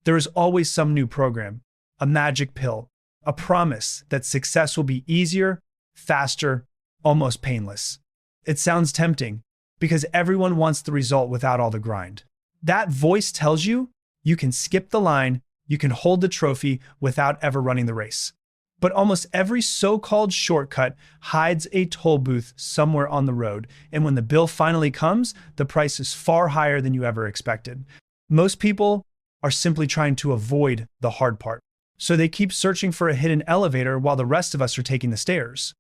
There is always some new program, a magic pill, a promise that success will be easier, faster, almost painless. It sounds tempting because everyone wants the result without all the grind. That voice tells you you can skip the line, you can hold the trophy without ever running the race. But almost every so-called shortcut hides a toll booth somewhere on the road, and when the bill finally comes, the price is far higher than you ever expected. Most people are simply trying to avoid the hard part, so they keep searching for a hidden elevator while the rest of us are taking the stairs.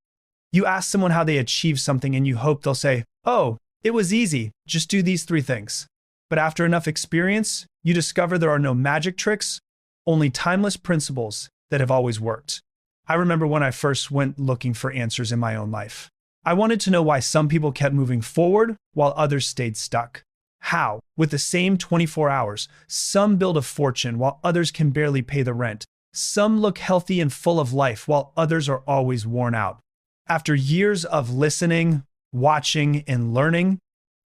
You ask someone how they achieved something and you hope they'll say, "Oh, it was easy, just do these 3 things." But after enough experience, you discover there are no magic tricks, only timeless principles that have always worked. I remember when I first went looking for answers in my own life. I wanted to know why some people kept moving forward while others stayed stuck. How, with the same 24 hours, some build a fortune while others can barely pay the rent. Some look healthy and full of life while others are always worn out. After years of listening, watching, and learning,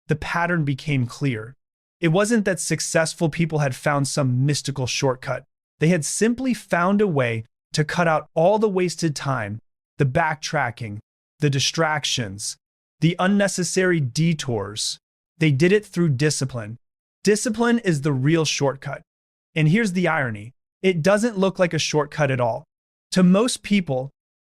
the pattern became clear. It wasn't that successful people had found some mystical shortcut. They had simply found a way to cut out all the wasted time, the backtracking, the distractions, the unnecessary detours. They did it through discipline. Discipline is the real shortcut. And here's the irony. It doesn't look like a shortcut at all. To most people,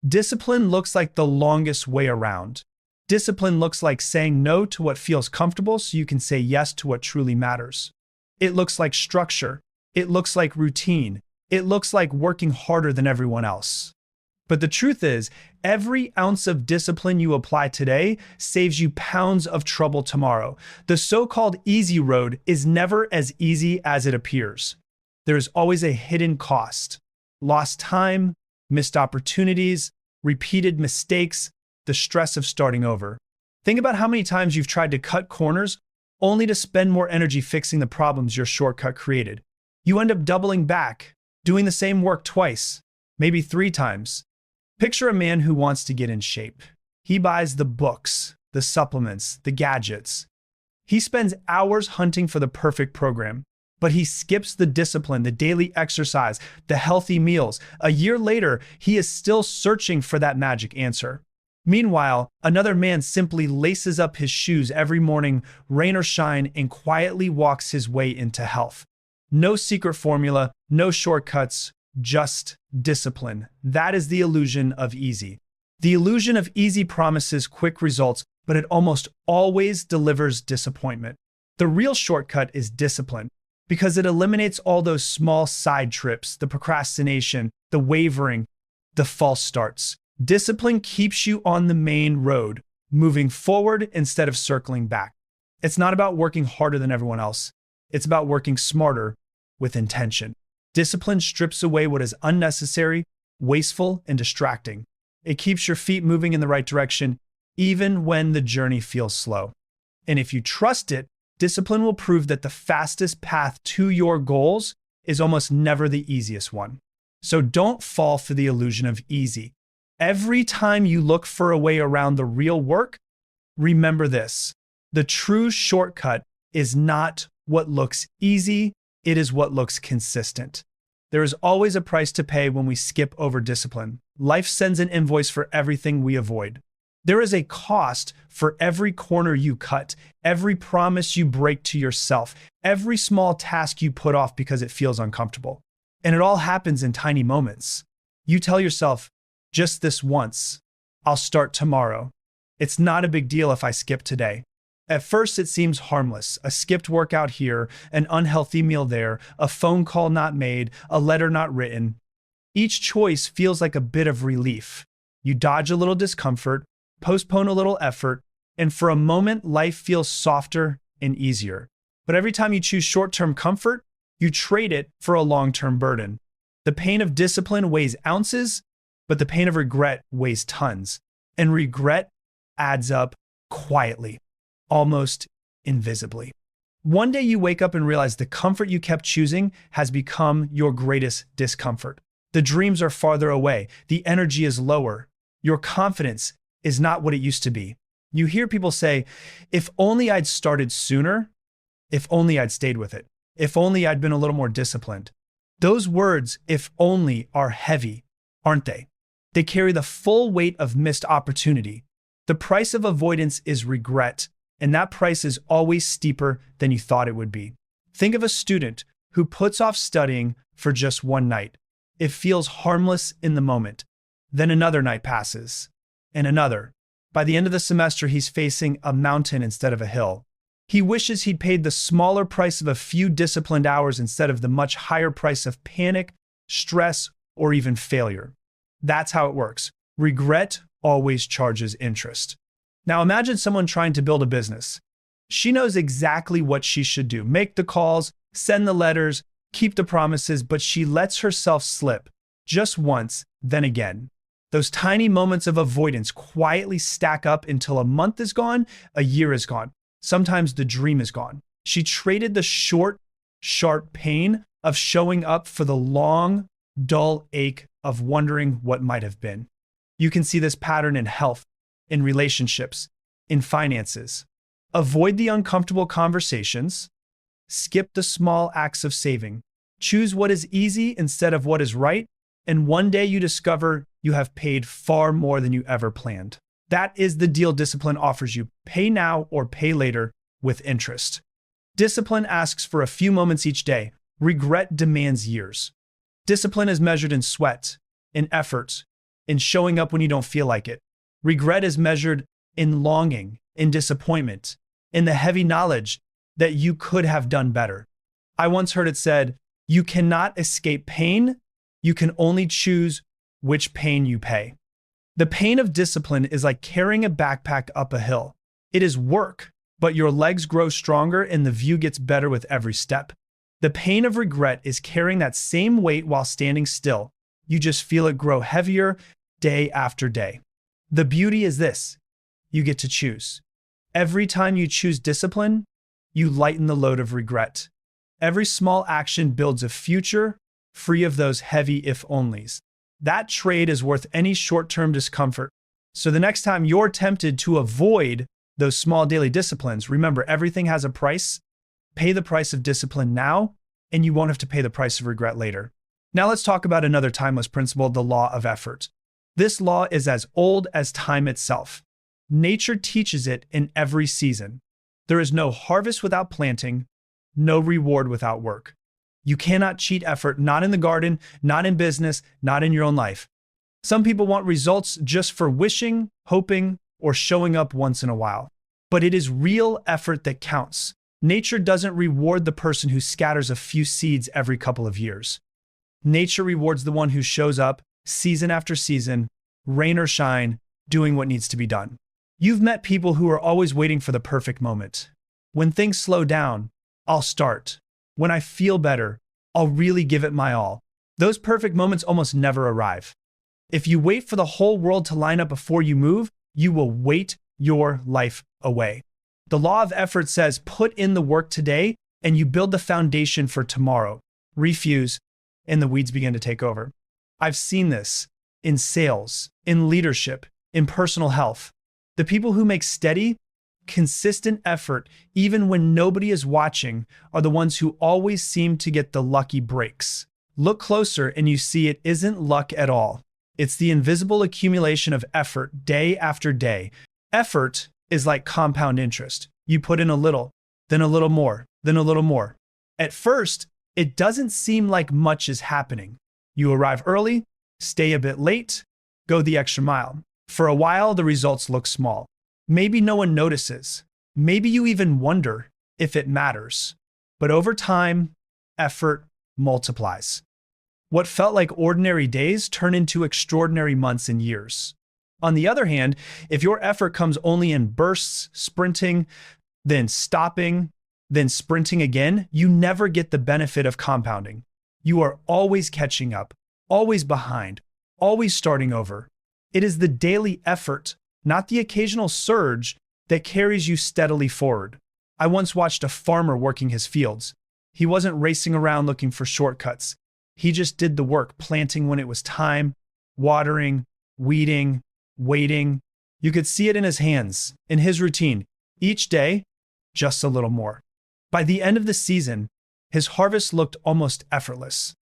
discipline looks like the longest way around. Discipline looks like saying no to what feels comfortable so you can say yes to what truly matters. It looks like structure. It looks like routine. It looks like working harder than everyone else. But the truth is, every ounce of discipline you apply today saves you pounds of trouble tomorrow. The so-called easy road is never as easy as it appears. There is always a hidden cost. Lost time, missed opportunities, repeated mistakes, the stress of starting over. Think about how many times you've tried to cut corners only to spend more energy fixing the problems your shortcut created. You end up doubling back, doing the same work twice, maybe 3 times. Picture a man who wants to get in shape. He buys the books, the supplements, the gadgets. He spends hours hunting for the perfect program, but he skips the discipline, the daily exercise, the healthy meals. A year later, he is still searching for that magic answer. Meanwhile, another man simply laces up his shoes every morning, rain or shine, and quietly walks his way into health. No secret formula, no shortcuts, just discipline. That is the illusion of easy. The illusion of easy promises quick results, but it almost always delivers disappointment. The real shortcut is discipline, because it eliminates all those small side trips, the procrastination, the wavering, the false starts. Discipline keeps you on the main road, moving forward instead of circling back. It's not about working harder than everyone else. It's about working smarter with intention. Discipline strips away what is unnecessary, wasteful, and distracting. It keeps your feet moving in the right direction, even when the journey feels slow. And if you trust it, discipline will prove that the fastest path to your goals is almost never the easiest one. So don't fall for the illusion of easy. Every time you look for a way around the real work, remember this: the true shortcut is not what looks easy, it is what looks consistent. There is always a price to pay when we skip over discipline. Life sends an invoice for everything we avoid. There is a cost for every corner you cut, every promise you break to yourself, every small task you put off because it feels uncomfortable. And it all happens in tiny moments. You tell yourself, just this once, I'll start tomorrow. It's not a big deal if I skip today. At first, it seems harmless. A skipped workout here, an unhealthy meal there, a phone call not made, a letter not written. Each choice feels like a bit of relief. You dodge a little discomfort, postpone a little effort, and for a moment, life feels softer and easier. But every time you choose short-term comfort, you trade it for a long-term burden. The pain of discipline weighs ounces, but the pain of regret weighs tons. And regret adds up quietly, almost invisibly. One day you wake up and realize the comfort you kept choosing has become your greatest discomfort. The dreams are farther away. The energy is lower. Your confidence is not what it used to be. You hear people say, if only I'd started sooner, if only I'd stayed with it, if only I'd been a little more disciplined. Those words, if only, are heavy, aren't they? They carry the full weight of missed opportunity. The price of avoidance is regret, and that price is always steeper than you thought it would be. Think of a student who puts off studying for just one night. It feels harmless in the moment. Then another night passes, and another. By the end of the semester, he's facing a mountain instead of a hill. He wishes he'd paid the smaller price of a few disciplined hours instead of the much higher price of panic, stress, or even failure. That's how it works. Regret always charges interest. Now imagine someone trying to build a business. She knows exactly what she should do. Make the calls, send the letters, keep the promises, but she lets herself slip. Just once, then again. Those tiny moments of avoidance quietly stack up until a month is gone, a year is gone. Sometimes the dream is gone. She traded the short, sharp pain of showing up for the long, dull ache of wondering what might have been. You can see this pattern in health, in relationships, in finances. Avoid the uncomfortable conversations. Skip the small acts of saving. Choose what is easy instead of what is right. And one day you discover you have paid far more than you ever planned. That is the deal discipline offers you. Pay now or pay later with interest. Discipline asks for a few moments each day. Regret demands years. Discipline is measured in sweat, in effort, in showing up when you don't feel like it. Regret is measured in longing, in disappointment, in the heavy knowledge that you could have done better. I once heard it said, you cannot escape pain, you can only choose which pain you pay. The pain of discipline is like carrying a backpack up a hill. It is work, but your legs grow stronger and the view gets better with every step. The pain of regret is carrying that same weight while standing still. You just feel it grow heavier day after day. The beauty is this: you get to choose. Every time you choose discipline, you lighten the load of regret. Every small action builds a future free of those heavy if-onlys. That trade is worth any short-term discomfort. So the next time you're tempted to avoid those small daily disciplines, remember, everything has a price. Pay the price of discipline now, and you won't have to pay the price of regret later. Now let's talk about another timeless principle, the law of effort. This law is as old as time itself. Nature teaches it in every season. There is no harvest without planting, no reward without work. You cannot cheat effort, not in the garden, not in business, not in your own life. Some people want results just for wishing, hoping, or showing up once in a while. But it is real effort that counts. Nature doesn't reward the person who scatters a few seeds every couple of years. Nature rewards the one who shows up season after season, rain or shine, doing what needs to be done. You've met people who are always waiting for the perfect moment. When things slow down, I'll start. When I feel better, I'll really give it my all. Those perfect moments almost never arrive. If you wait for the whole world to line up before you move, you will wait your life away. The law of effort says put in the work today and you build the foundation for tomorrow. Refuse, and the weeds begin to take over. I've seen this in sales, in leadership, in personal health. The people who make steady, consistent effort, even when nobody is watching, are the ones who always seem to get the lucky breaks. Look closer and you see it isn't luck at all. It's the invisible accumulation of effort day after day. Effort is like compound interest. You put in a little, then a little more, then a little more. At first, it doesn't seem like much is happening. You arrive early, stay a bit late, go the extra mile. For a while, the results look small. Maybe no one notices. Maybe you even wonder if it matters. But over time, effort multiplies. What felt like ordinary days turn into extraordinary months and years. On the other hand, if your effort comes only in bursts, sprinting, then stopping, then sprinting again, you never get the benefit of compounding. You are always catching up, always behind, always starting over. It is the daily effort, not the occasional surge, that carries you steadily forward. I once watched a farmer working his fields. He wasn't racing around looking for shortcuts. He just did the work, planting when it was time, watering, weeding, waiting. You could see it in his hands, in his routine. Each day, just a little more. By the end of the season, his harvest looked almost effortless.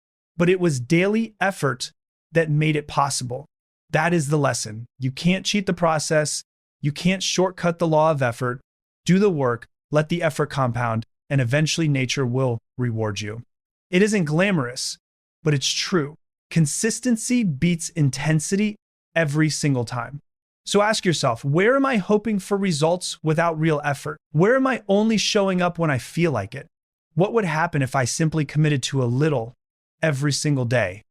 but it was daily effort that made it possible. That is the lesson. You can't cheat the process. You can't shortcut the law of effort. Do the work, let the effort compound, and eventually nature will reward you. It isn't glamorous, but it's true. Consistency beats intensity every single time. So ask yourself, where am I hoping for results without real effort? Where am I only showing up when I feel like it? What would happen if I simply committed to a little every single day?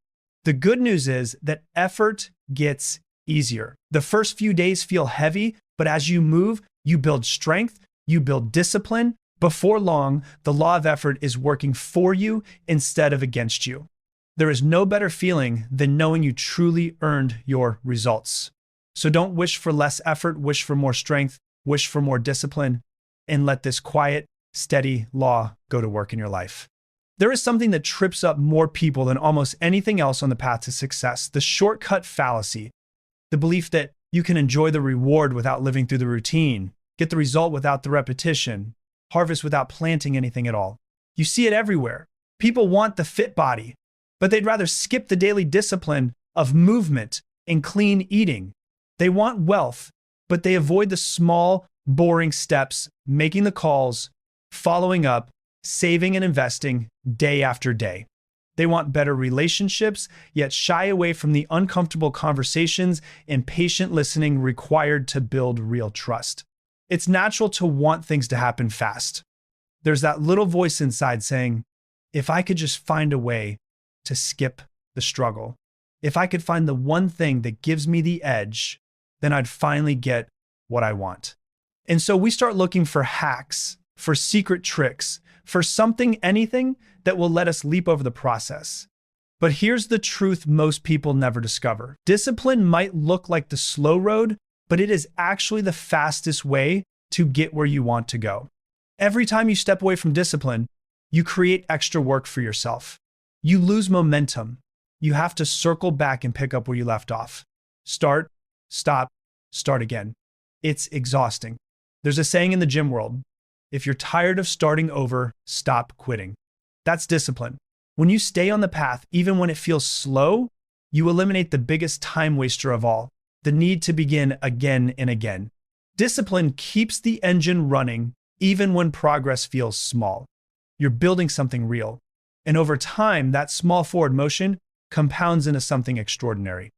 The good news is that effort gets easier. The first few days feel heavy, but as you move, you build strength, you build discipline. Before long, the law of effort is working for you instead of against you. There is no better feeling than knowing you truly earned your results. So don't wish for less effort, wish for more strength, wish for more discipline, and let this quiet, steady law go to work in your life. There is something that trips up more people than almost anything else on the path to success: the shortcut fallacy, the belief that you can enjoy the reward without living through the routine, get the result without the repetition, harvest without planting anything at all. You see it everywhere. People want the fit body, but they'd rather skip the daily discipline of movement and clean eating. They want wealth, but they avoid the small, boring steps, making the calls, following up, saving and investing day after day. They want better relationships, yet shy away from the uncomfortable conversations and patient listening required to build real trust. It's natural to want things to happen fast. There's that little voice inside saying, if I could just find a way to skip the struggle, if I could find the one thing that gives me the edge, then I'd finally get what I want. And so we start looking for hacks, for secret tricks, for something, anything that will let us leap over the process. But here's the truth most people never discover. Discipline might look like the slow road, but it is actually the fastest way to get where you want to go. Every time you step away from discipline, you create extra work for yourself. You lose momentum. You have to circle back and pick up where you left off. Start, stop, start again. It's exhausting. There's a saying in the gym world: if you're tired of starting over, stop quitting. That's discipline. When you stay on the path, even when it feels slow, you eliminate the biggest time waster of all: the need to begin again and again. Discipline keeps the engine running even when progress feels small. You're building something real. And over time, that small forward motion compounds into something extraordinary.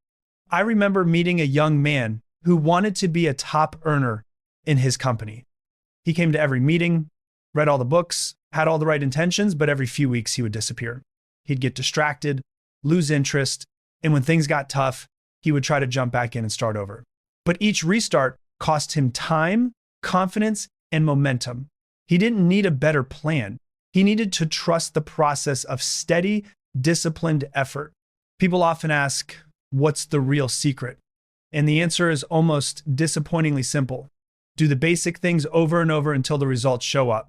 I remember meeting a young man who wanted to be a top earner in his company. He came to every meeting, read all the books, had all the right intentions, but every few weeks he would disappear. He'd get distracted, lose interest, and when things got tough, he would try to jump back in and start over. But each restart cost him time, confidence, and momentum. He didn't need a better plan. He needed to trust the process of steady, disciplined effort. People often ask, what's the real secret? And the answer is almost disappointingly simple. Do the basic things over and over until the results show up.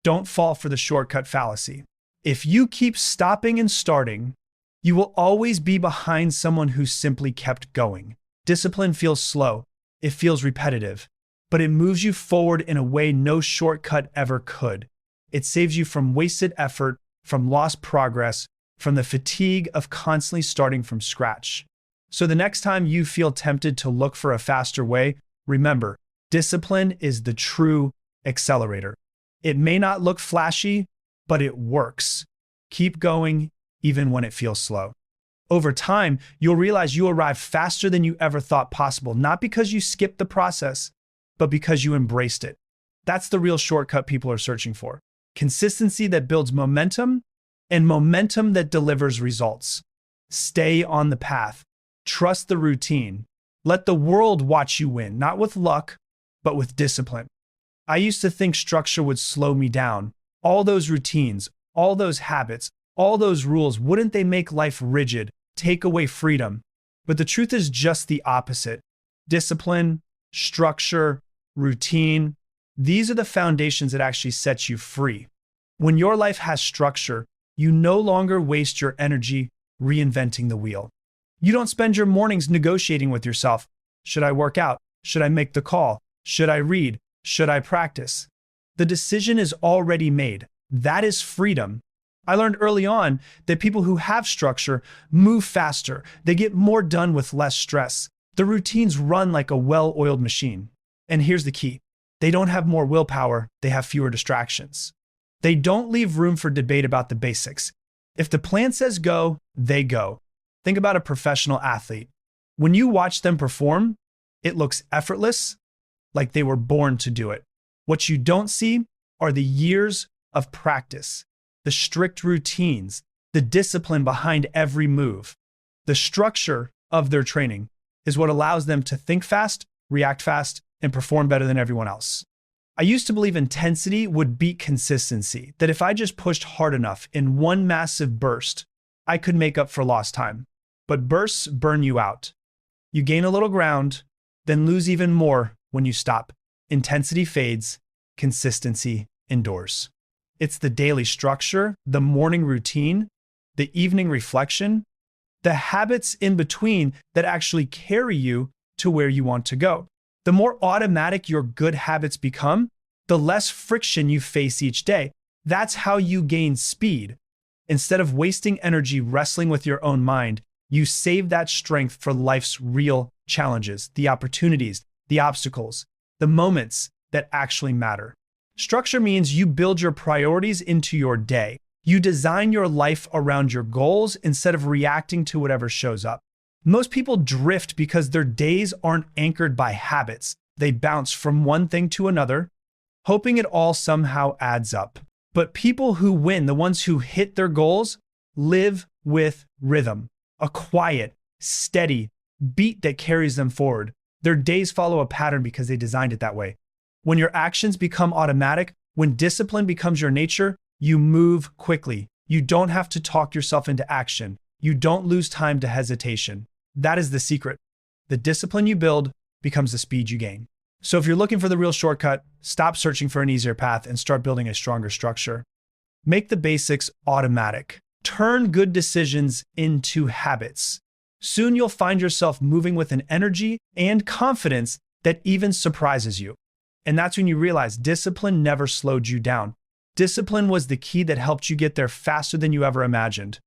Don't fall for the shortcut fallacy. If you keep stopping and starting, you will always be behind someone who simply kept going. Discipline feels slow. It feels repetitive, but it moves you forward in a way no shortcut ever could. It saves you from wasted effort, from lost progress, from the fatigue of constantly starting from scratch. So the next time you feel tempted to look for a faster way, remember, discipline is the true accelerator. It may not look flashy, but it works. Keep going even when it feels slow. Over time, you'll realize you arrive faster than you ever thought possible, not because you skipped the process, but because you embraced it. That's the real shortcut people are searching for. Consistency that builds momentum and momentum that delivers results. Stay on the path. Trust the routine. Let the world watch you win, not with luck, but with discipline. I used to think structure would slow me down. All those routines, all those habits, all those rules, wouldn't they make life rigid, take away freedom? But the truth is just the opposite. Discipline, structure, routine, these are the foundations that actually set you free. When your life has structure, you no longer waste your energy reinventing the wheel. You don't spend your mornings negotiating with yourself. Should I work out? Should I make the call? Should I read? Should I practice? The decision is already made. That is freedom. I learned early on that people who have structure move faster. They get more done with less stress. The routines run like a well-oiled machine. And here's the key. They don't have more willpower. They have fewer distractions. They don't leave room for debate about the basics. If the plan says go, they go. Think about a professional athlete. When you watch them perform, it looks effortless, like they were born to do it. What you don't see are the years of practice, the strict routines, the discipline behind every move. The structure of their training is what allows them to think fast, react fast, and perform better than everyone else. I used to believe intensity would beat consistency, that if I just pushed hard enough in one massive burst, I could make up for lost time. But bursts burn you out. You gain a little ground, then lose even more when you stop. Intensity fades, consistency endures. It's the daily structure, the morning routine, the evening reflection, the habits in between that actually carry you to where you want to go. The more automatic your good habits become, the less friction you face each day. That's how you gain speed. Instead of wasting energy wrestling with your own mind, you save that strength for life's real challenges, the opportunities, the obstacles, the moments that actually matter. Structure means you build your priorities into your day. You design your life around your goals instead of reacting to whatever shows up. Most people drift because their days aren't anchored by habits. They bounce from one thing to another, hoping it all somehow adds up. But people who win, the ones who hit their goals, live with rhythm, a quiet, steady beat that carries them forward. Their days follow a pattern because they designed it that way. When your actions become automatic, when discipline becomes your nature, you move quickly. You don't have to talk yourself into action. You don't lose time to hesitation. That is the secret. The discipline you build becomes the speed you gain. So if you're looking for the real shortcut, stop searching for an easier path and start building a stronger structure. Make the basics automatic. Turn good decisions into habits. Soon you'll find yourself moving with an energy and confidence that even surprises you. And that's when you realize discipline never slowed you down. Discipline was the key that helped you get there faster than you ever imagined.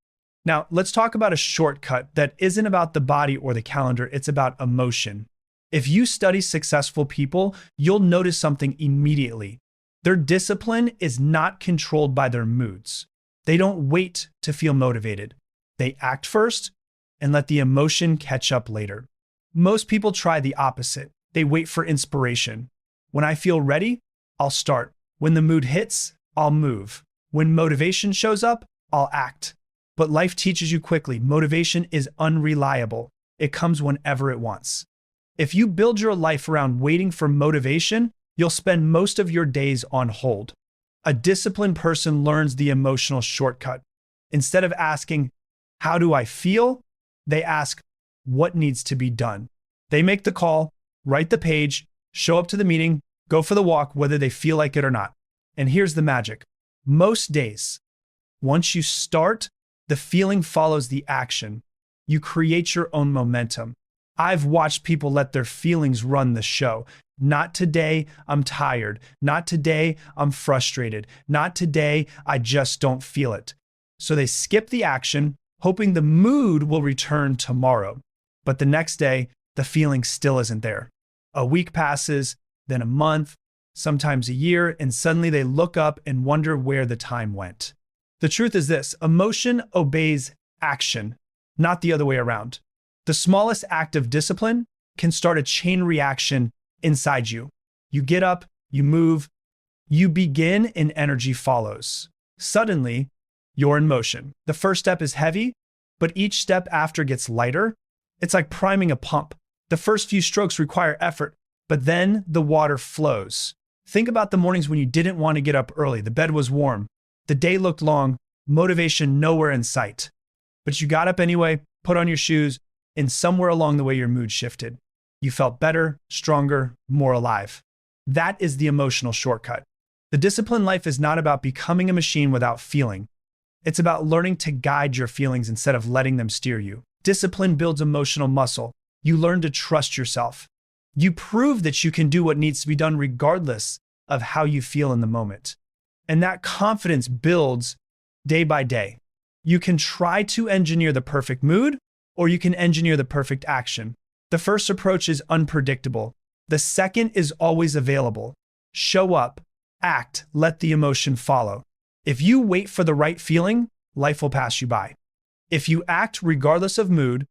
Now, let's talk about a shortcut that isn't about the body or the calendar, it's about emotion. If you study successful people, you'll notice something immediately. Their discipline is not controlled by their moods. They don't wait to feel motivated. They act first and let the emotion catch up later. Most people try the opposite. They wait for inspiration. When I feel ready, I'll start. When the mood hits, I'll move. When motivation shows up, I'll act. But life teaches you quickly, motivation is unreliable. It comes whenever it wants. If you build your life around waiting for motivation, you'll spend most of your days on hold. A disciplined person learns the emotional shortcut. Instead of asking, how do I feel? They ask, what needs to be done? They make the call, write the page, show up to the meeting, go for the walk, whether they feel like it or not. And here's the magic. Most days, once you start, the feeling follows the action. You create your own momentum. I've watched people let their feelings run the show. Not today, I'm tired. Not today, I'm frustrated. Not today, I just don't feel it. So they skip the action, hoping the mood will return tomorrow. But the next day, the feeling still isn't there. A week passes, then a month, sometimes a year, and suddenly they look up and wonder where the time went. The truth is this: emotion obeys action, not the other way around. The smallest act of discipline can start a chain reaction inside you. You get up, you move, you begin, and energy follows. Suddenly, you're in motion. The first step is heavy, but each step after gets lighter. It's like priming a pump. The first few strokes require effort, but then the water flows. Think about the mornings when you didn't want to get up early. The bed was warm. The day looked long, motivation nowhere in sight. But you got up anyway, put on your shoes, and somewhere along the way your mood shifted. You felt better, stronger, more alive. That is the emotional shortcut. The disciplined life is not about becoming a machine without feeling. It's about learning to guide your feelings instead of letting them steer you. Discipline builds emotional muscle. You learn to trust yourself. You prove that you can do what needs to be done regardless of how you feel in the moment. And that confidence builds day by day. You can try to engineer the perfect mood, or you can engineer the perfect action. The first approach is unpredictable. The second is always available. Show up, act, let the emotion follow. If you wait for the right feeling, life will pass you by. If you act regardless of mood,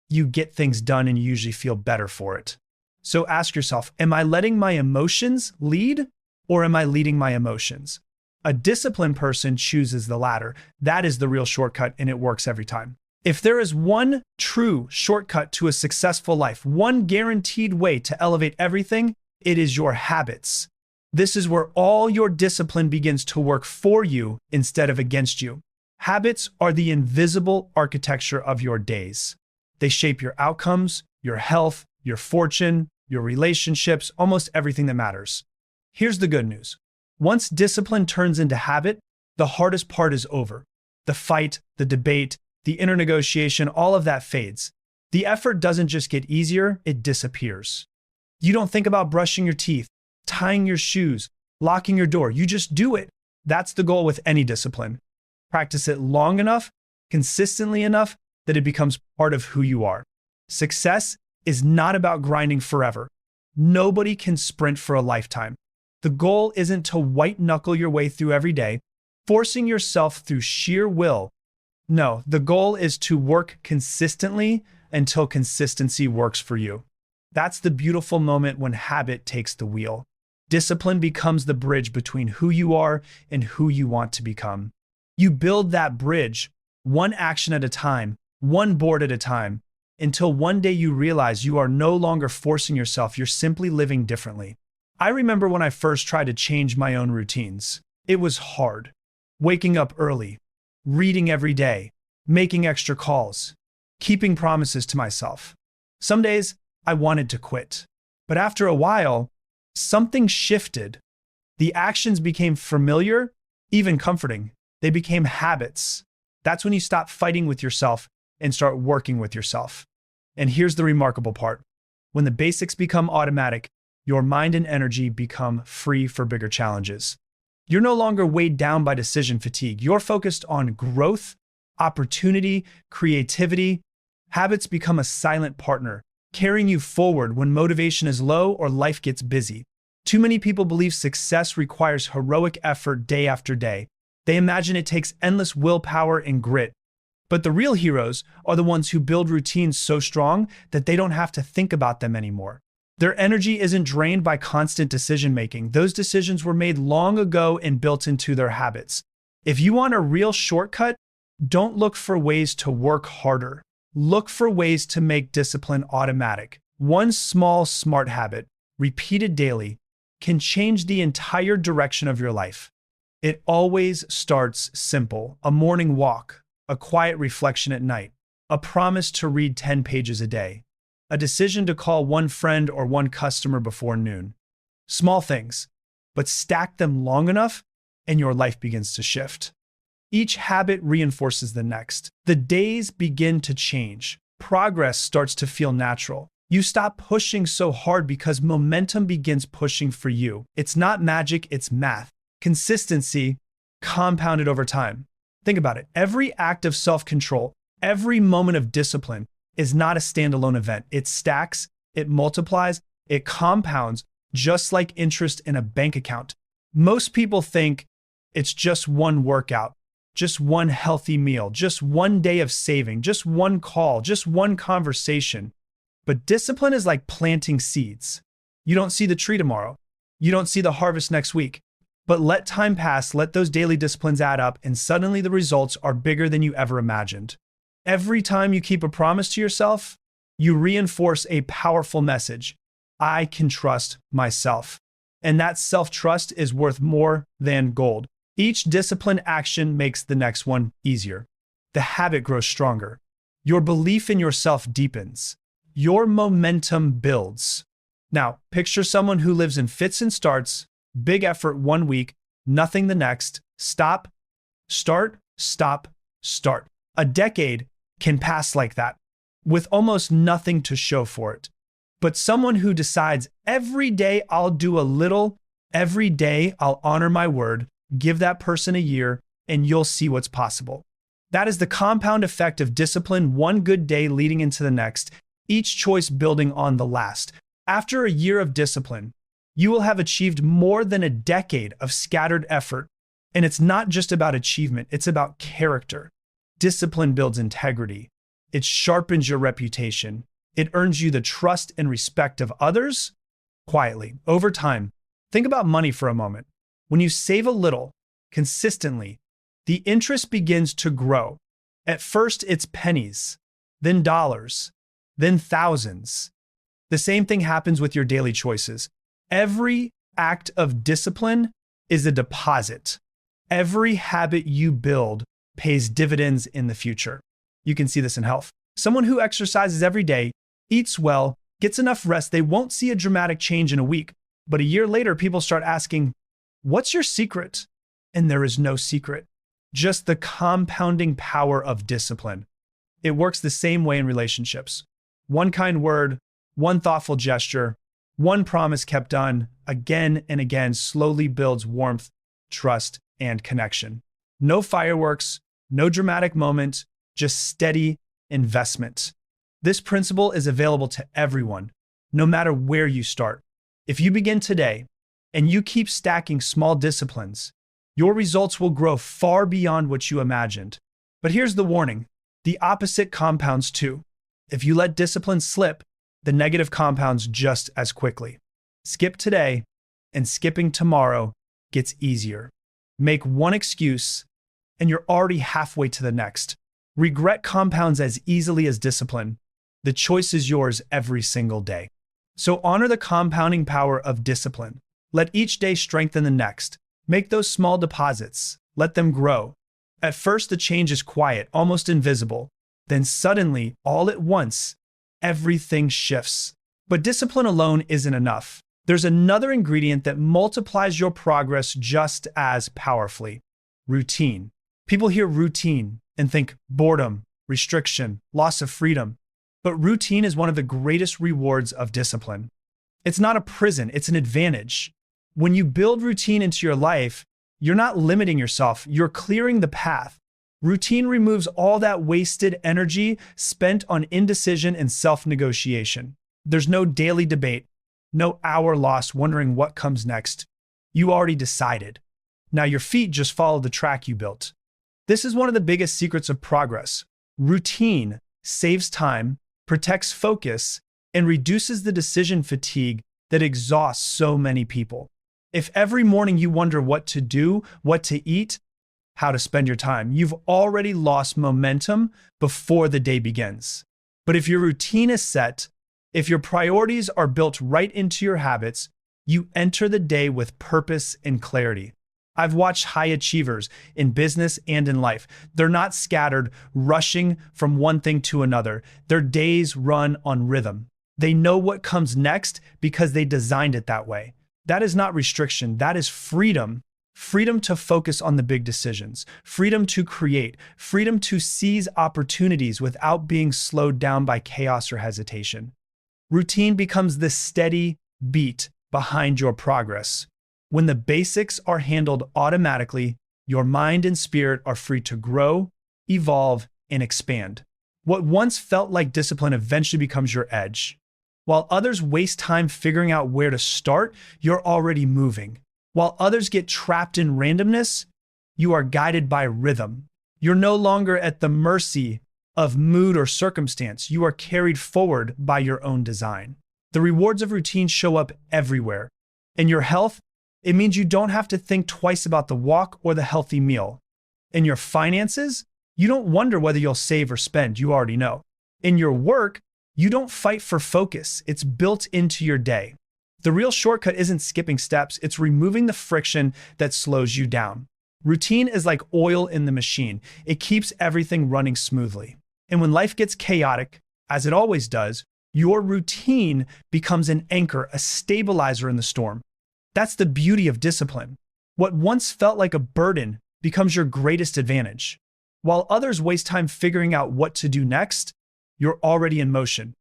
you get things done and you usually feel better for it. So ask yourself, am I letting my emotions lead, or am I leading my emotions? A disciplined person chooses the latter. That is the real shortcut, and it works every time. If there is one true shortcut to a successful life, one guaranteed way to elevate everything, it is your habits. This is where all your discipline begins to work for you instead of against you. Habits are the invisible architecture of your days. They shape your outcomes, your health, your fortune, your relationships, almost everything that matters. Here's the good news. Once discipline turns into habit, the hardest part is over. The fight, the debate, the inner negotiation, all of that fades. The effort doesn't just get easier, it disappears. You don't think about brushing your teeth, tying your shoes, locking your door. You just do it. That's the goal with any discipline. Practice it long enough, consistently enough, that it becomes part of who you are. Success is not about grinding forever. Nobody can sprint for a lifetime. The goal isn't to white-knuckle your way through every day, forcing yourself through sheer will. No, the goal is to work consistently until consistency works for you. That's the beautiful moment when habit takes the wheel. Discipline becomes the bridge between who you are and who you want to become. You build that bridge, one action at a time, one board at a time, until one day you realize you are no longer forcing yourself, you're simply living differently. I remember when I first tried to change my own routines. It was hard. Waking up early, reading every day, making extra calls, keeping promises to myself. Some days I wanted to quit, but after a while, something shifted. The actions became familiar, even comforting. They became habits. That's when you stop fighting with yourself and start working with yourself. And here's the remarkable part. When the basics become automatic, your mind and energy become free for bigger challenges. You're no longer weighed down by decision fatigue. You're focused on growth, opportunity, creativity. Habits become a silent partner, carrying you forward when motivation is low or life gets busy. Too many people believe success requires heroic effort day after day. They imagine it takes endless willpower and grit. But the real heroes are the ones who build routines so strong that they don't have to think about them anymore. Their energy isn't drained by constant decision-making. Those decisions were made long ago and built into their habits. If you want a real shortcut, don't look for ways to work harder. Look for ways to make discipline automatic. One small, smart habit, repeated daily, can change the entire direction of your life. It always starts simple. A morning walk, a quiet reflection at night, a promise to read 10 pages a day, a decision to call one friend or one customer before noon. Small things, but stack them long enough and your life begins to shift. Each habit reinforces the next. The days begin to change. Progress starts to feel natural. You stop pushing so hard because momentum begins pushing for you. It's not magic, it's math. Consistency compounded over time. Think about it. Every act of self-control, every moment of discipline is not a standalone event. It stacks, it multiplies, it compounds, just like interest in a bank account. Most people think it's just one workout, just one healthy meal, just one day of saving, just one call, just one conversation. But discipline is like planting seeds. You don't see the tree tomorrow. You don't see the harvest next week. But let time pass, let those daily disciplines add up, and suddenly the results are bigger than you ever imagined. Every time you keep a promise to yourself, you reinforce a powerful message. I can trust myself. And that self-trust is worth more than gold. Each disciplined action makes the next one easier. The habit grows stronger. Your belief in yourself deepens. Your momentum builds. Now, picture someone who lives in fits and starts, big effort one week, nothing the next, stop, start, stop, start. A decade can pass like that, with almost nothing to show for it. But someone who decides every day I'll do a little, every day I'll honor my word, give that person a year, and you'll see what's possible. That is the compound effect of discipline, one good day leading into the next, each choice building on the last. After a year of discipline, you will have achieved more than a decade of scattered effort. And it's not just about achievement, it's about character. Discipline builds integrity. It sharpens your reputation. It earns you the trust and respect of others quietly. Over time, think about money for a moment. When you save a little, consistently, the interest begins to grow. At first, it's pennies, then dollars, then thousands. The same thing happens with your daily choices. Every act of discipline is a deposit. Every habit you build pays dividends in the future. You can see this in health. Someone who exercises every day, eats well, gets enough rest, they won't see a dramatic change in a week. But a year later, people start asking, "What's your secret?" And there is no secret, just the compounding power of discipline. It works the same way in relationships. One kind word, one thoughtful gesture, one promise kept done again and again slowly builds warmth, trust, and connection. No fireworks, no dramatic moment, just steady investment. This principle is available to everyone, no matter where you start. If you begin today and you keep stacking small disciplines, your results will grow far beyond what you imagined. But here's the warning: the opposite compounds too. If you let discipline slip, the negative compounds just as quickly. Skip today, and skipping tomorrow gets easier. Make one excuse, and you're already halfway to the next. Regret compounds as easily as discipline. The choice is yours every single day. So honor the compounding power of discipline. Let each day strengthen the next. Make those small deposits. Let them grow. At first, the change is quiet, almost invisible. Then suddenly, all at once, everything shifts. But discipline alone isn't enough. There's another ingredient that multiplies your progress just as powerfully: routine. People hear routine and think boredom, restriction, loss of freedom. But routine is one of the greatest rewards of discipline. It's not a prison, it's an advantage. When you build routine into your life, you're not limiting yourself, you're clearing the path. Routine removes all that wasted energy spent on indecision and self-negotiation. There's no daily debate, no hour lost wondering what comes next. You already decided. Now your feet just follow the track you built. This is one of the biggest secrets of progress. Routine saves time, protects focus, and reduces the decision fatigue that exhausts so many people. If every morning you wonder what to do, what to eat, how to spend your time, you've already lost momentum before the day begins. But if your routine is set, if your priorities are built right into your habits, you enter the day with purpose and clarity. I've watched high achievers in business and in life. They're not scattered, rushing from one thing to another. Their days run on rhythm. They know what comes next because they designed it that way. That is not restriction, that is freedom. Freedom to focus on the big decisions, freedom to create, freedom to seize opportunities without being slowed down by chaos or hesitation. Routine becomes the steady beat behind your progress. When the basics are handled automatically, your mind and spirit are free to grow, evolve, and expand. What once felt like discipline eventually becomes your edge. While others waste time figuring out where to start, you're already moving. While others get trapped in randomness, you are guided by rhythm. You're no longer at the mercy of mood or circumstance. You are carried forward by your own design. The rewards of routine show up everywhere. In your health, it means you don't have to think twice about the walk or the healthy meal. In your finances, you don't wonder whether you'll save or spend. You already know. In your work, you don't fight for focus. It's built into your day. The real shortcut isn't skipping steps. It's removing the friction that slows you down. Routine is like oil in the machine. It keeps everything running smoothly. And when life gets chaotic, as it always does, your routine becomes an anchor, a stabilizer in the storm. That's the beauty of discipline. What once felt like a burden becomes your greatest advantage. While others waste time figuring out what to do next, you're already in motion.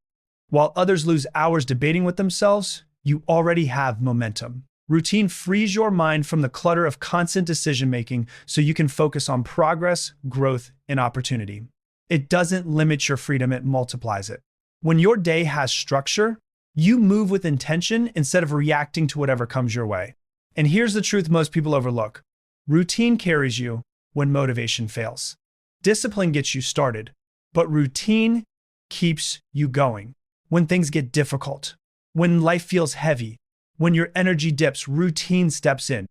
While others lose hours debating with themselves, you already have momentum. Routine frees your mind from the clutter of constant decision making so you can focus on progress, growth, and opportunity. It doesn't limit your freedom, it multiplies it. When your day has structure, you move with intention instead of reacting to whatever comes your way. And here's the truth most people overlook. Routine carries you when motivation fails. Discipline gets you started, but routine keeps you going. When things get difficult, when life feels heavy, when your energy dips, routine steps in.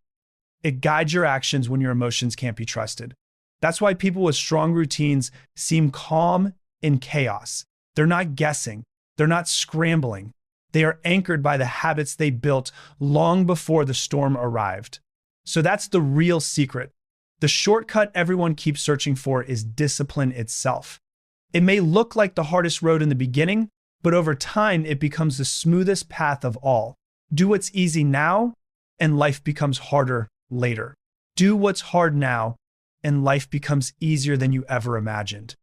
It guides your actions when your emotions can't be trusted. That's why people with strong routines seem calm in chaos. They're not guessing. They're not scrambling. They are anchored by the habits they built long before the storm arrived. So that's the real secret. The shortcut everyone keeps searching for is discipline itself. It may look like the hardest road in the beginning, but over time it becomes the smoothest path of all. Do what's easy now, and life becomes harder later. Do what's hard now, and life becomes easier than you ever imagined.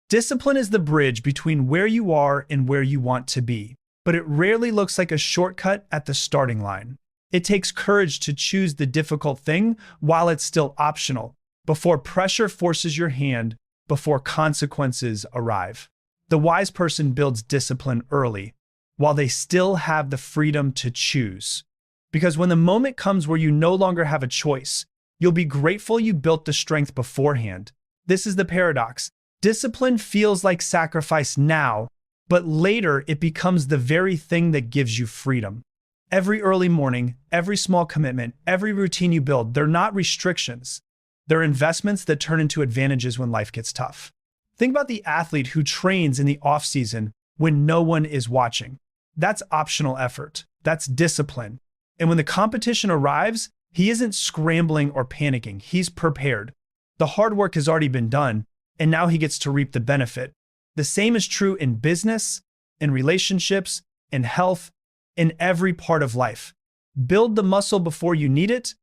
Discipline is the bridge between where you are and where you want to be, but it rarely looks like a shortcut at the starting line. It takes courage to choose the difficult thing while it's still optional, before pressure forces your hand, before consequences arrive. The wise person builds discipline early, while they still have the freedom to choose. Because when the moment comes where you no longer have a choice, you'll be grateful you built the strength beforehand. This is the paradox. Discipline feels like sacrifice now, but later it becomes the very thing that gives you freedom. Every early morning, every small commitment, every routine you build, they're not restrictions. They're investments that turn into advantages when life gets tough. Think about the athlete who trains in the off-season when no one is watching. That's optional effort. That's discipline. And when the competition arrives, he isn't scrambling or panicking. He's prepared. The hard work has already been done, and now he gets to reap the benefit. The same is true in business, in relationships, in health, in every part of life. Build the muscle before you need it,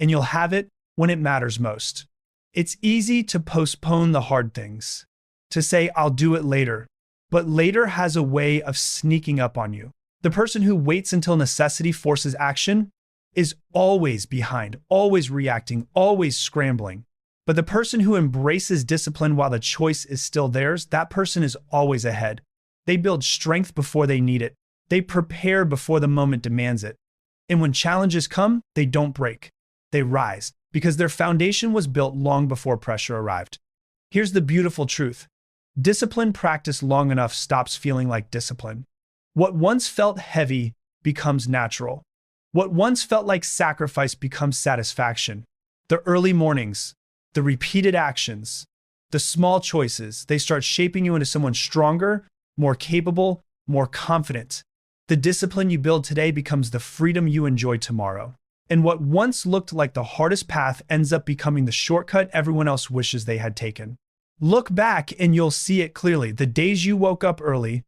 and you'll have it when it matters most. It's easy to postpone the hard things, to say, I'll do it later. But later has a way of sneaking up on you. The person who waits until necessity forces action is always behind, always reacting, always scrambling. But the person who embraces discipline while the choice is still theirs, that person is always ahead. They build strength before they need it. They prepare before the moment demands it. And when challenges come, they don't break. They rise because their foundation was built long before pressure arrived. Here's the beautiful truth. Discipline practiced long enough stops feeling like discipline. What once felt heavy becomes natural. What once felt like sacrifice becomes satisfaction. The early mornings, the repeated actions, the small choices, they start shaping you into someone stronger, more capable, more confident. The discipline you build today becomes the freedom you enjoy tomorrow. And what once looked like the hardest path ends up becoming the shortcut everyone else wishes they had taken. Look back and you'll see it clearly. The days you woke up early,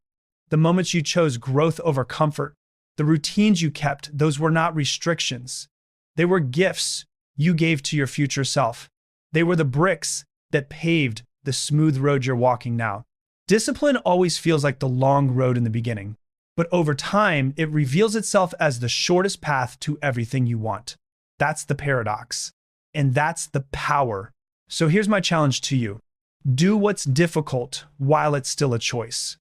the moments you chose growth over comfort, the routines you kept, those were not restrictions. They were gifts you gave to your future self. They were the bricks that paved the smooth road you're walking now. Discipline always feels like the long road in the beginning, but over time, it reveals itself as the shortest path to everything you want. That's the paradox, and that's the power. So here's my challenge to you. Do what's difficult while it's still a choice.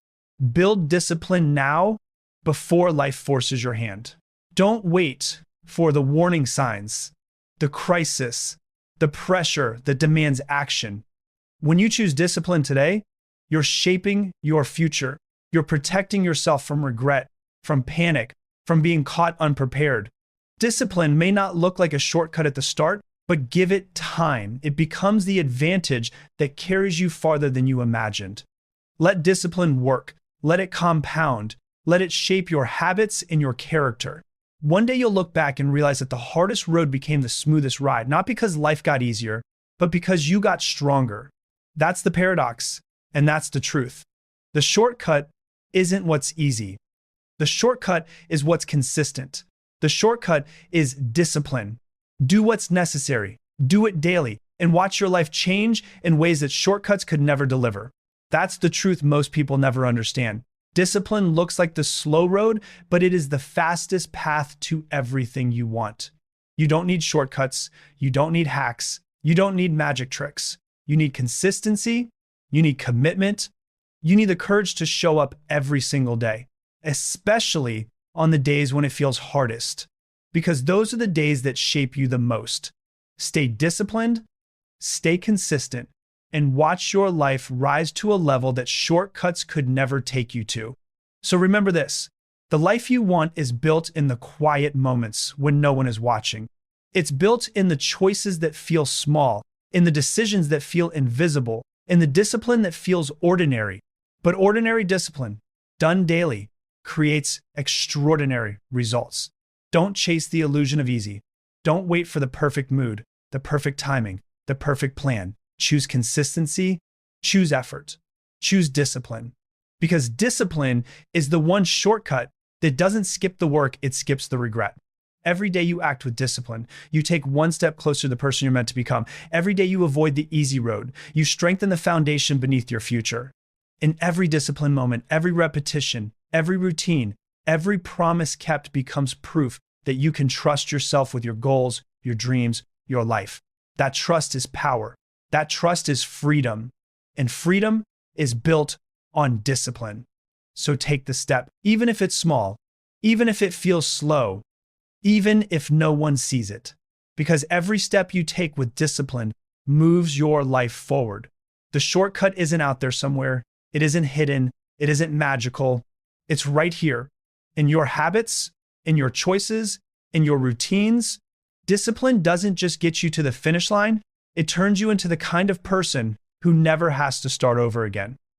Build discipline now before life forces your hand. Don't wait for the warning signs, the crisis, the pressure that demands action. When you choose discipline today, you're shaping your future. You're protecting yourself from regret, from panic, from being caught unprepared. Discipline may not look like a shortcut at the start, but give it time. It becomes the advantage that carries you farther than you imagined. Let discipline work. Let it compound. Let it shape your habits and your character. One day you'll look back and realize that the hardest road became the smoothest ride, not because life got easier, but because you got stronger. That's the paradox, and that's the truth. The shortcut isn't what's easy. The shortcut is what's consistent. The shortcut is discipline. Do what's necessary, do it daily, and watch your life change in ways that shortcuts could never deliver. That's the truth most people never understand. Discipline looks like the slow road, but it is the fastest path to everything you want. You don't need shortcuts. You don't need hacks. You don't need magic tricks. You need consistency. You need commitment. You need the courage to show up every single day, especially on the days when it feels hardest, because those are the days that shape you the most. Stay disciplined, stay consistent, and watch your life rise to a level that shortcuts could never take you to. So remember this: the life you want is built in the quiet moments when no one is watching. It's built in the choices that feel small, in the decisions that feel invisible, in the discipline that feels ordinary. But ordinary discipline, done daily, creates extraordinary results. Don't chase the illusion of easy. Don't wait for the perfect mood, the perfect timing, the perfect plan. Choose consistency, choose effort, choose discipline. Because discipline is the one shortcut that doesn't skip the work, it skips the regret. Every day you act with discipline, you take one step closer to the person you're meant to become. Every day you avoid the easy road, you strengthen the foundation beneath your future. In every discipline moment, every repetition, every routine, every promise kept becomes proof that you can trust yourself with your goals, your dreams, your life. That trust is power. That trust is freedom. And freedom is built on discipline. So take the step, even if it's small, even if it feels slow, even if no one sees it. Because every step you take with discipline moves your life forward. The shortcut isn't out there somewhere. It isn't hidden. It isn't magical. It's right here in your habits, in your choices, in your routines. Discipline doesn't just get you to the finish line. It turns you into the kind of person who never has to start over again.